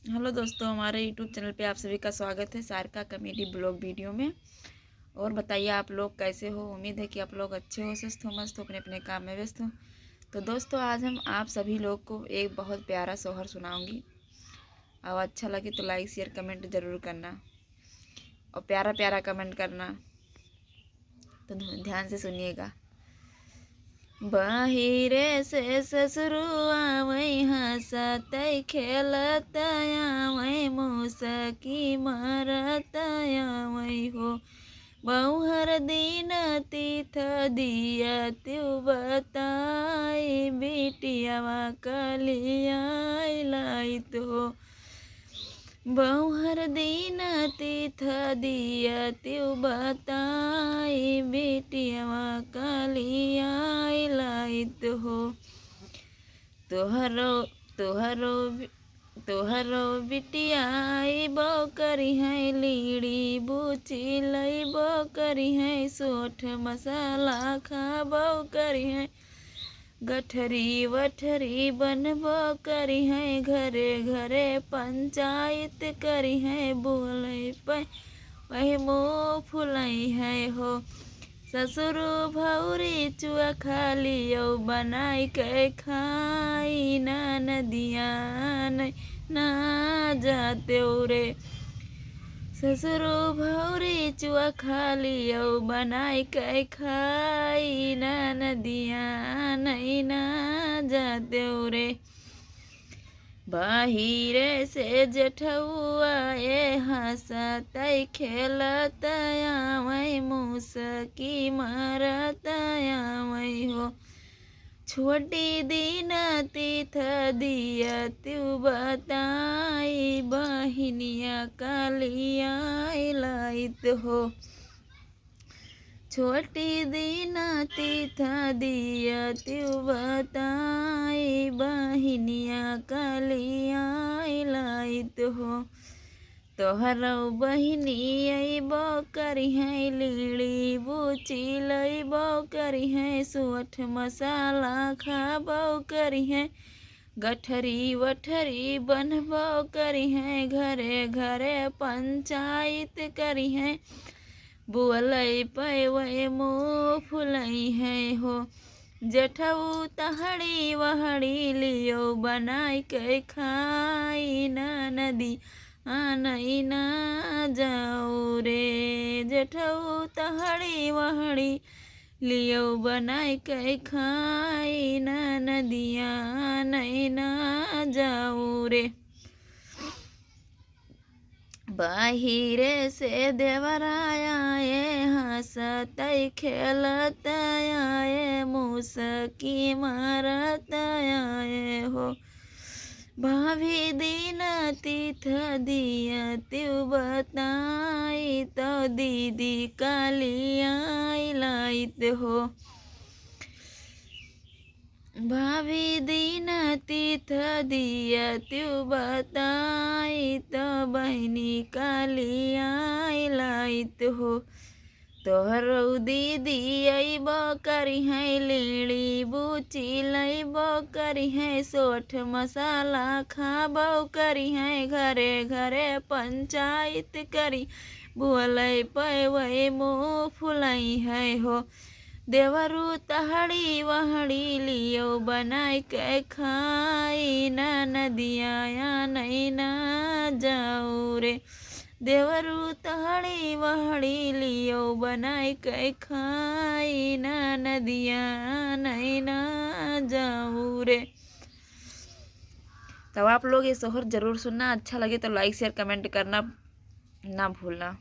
Hello दोस्तों, हमारे YouTube channel पे आप सभी का स्वागत है सारिका कॉमेडी ब्लॉग वीडियो में। और बताइए आप लोग कैसे हो। उम्मीद है कि आप लोग अच्छे हो, स्वस्थ हो, मस्त हो, अपने अपने काम में व्यस्त हो। तो दोस्तों, आज हम आप सभी लोग को एक बहुत प्यारा सोहर सुनाऊंगी। और अच्छा लगे तो लाइक शेयर कमेंट ज़रूर करना और प्यारा प्यारा कमेंट करना। तो ध्यान से सुनिएगा। बाहिरे से ससुरुआ वही हंसतै खेलतया वही मुसकी मरतया वही हो। बहुहर दिन तीथ दिया त्यू बताई बिटियावा कलिया लाइत हो। बहुहर दिन तीथ दिया त्यू बताई बिटियावा कलिया लाइत हो। तोहरो तोहरो तोहरो बिटियाई बो करी है लीड़ी बूची लई बो करी है सोठ मसाला खाबो करी है गठरी वठरी बनबो करी है घरे घरे पंचायत करी है बोले पे मुँह फुलाई है हो। ससुर भौरी चुआ खालियो बनाई के खाई ना नदिया ना जाते रे। ससुर भौरी चुआ खालियो बनाई के खाई ना नदिया नहीं ना जाते रे। बाहिरे से जेठुआ ए हंसतै खेलतया वही मुसकी मरतया वही हो। छोटी दिन तीथ दिया त्यू बताई बहिनिया कालिया लाइत हो। छोटी दिन तीथ दिया त्यू बताई बहिनिया कालिया लाइत हो। तोहरो बहिनी अइबो करी है लीड़ी बूची लइबो करी है सोठ मसाला खाबो करी है गठरी वठरी बनबो करी है घरे घरे पंचायत करी है बोलई पे वे मुँह फुलई है हो। जेठऊ तहड़ी वहड़ी लियो बनाई के खाई ना नदी नहीं ना जाओ रे। जेठऊ तहड़ी वहड़ी लियो बनाई के खाई ना नदिया नहीं ना जाओ रे। बाहिरे से देवराया ये हंसतै खेलतया ये मुसकी मरतया ये हो। भाभी दिन तीथ दिया त्यू बताई तो दीदी कालिया लाइत हो। भाभी दिन तीथ दिया त्यू बताई तो बहनी कालिया लाइत हो। तोहरो दीदी अइबो करी है लीड़ी बूची लइबो करी है सोठ मसाला खाबो करी है घरे घरे पंचायत करी बोले पे वे मुँह फुलाई है हो। देवरू तहड़ी वहड़ी लियो बनाई के खाई ना नदिया या नहीं ना जाओ रे। देवरू तहड़ी वहड़ी लियो बनाई के खाई ना नदिया नहीं ना जाओ रे। तो आप लोग ये सोहर ज़रूर सुनना। अच्छा लगे तो लाइक शेयर कमेंट करना ना भूलना।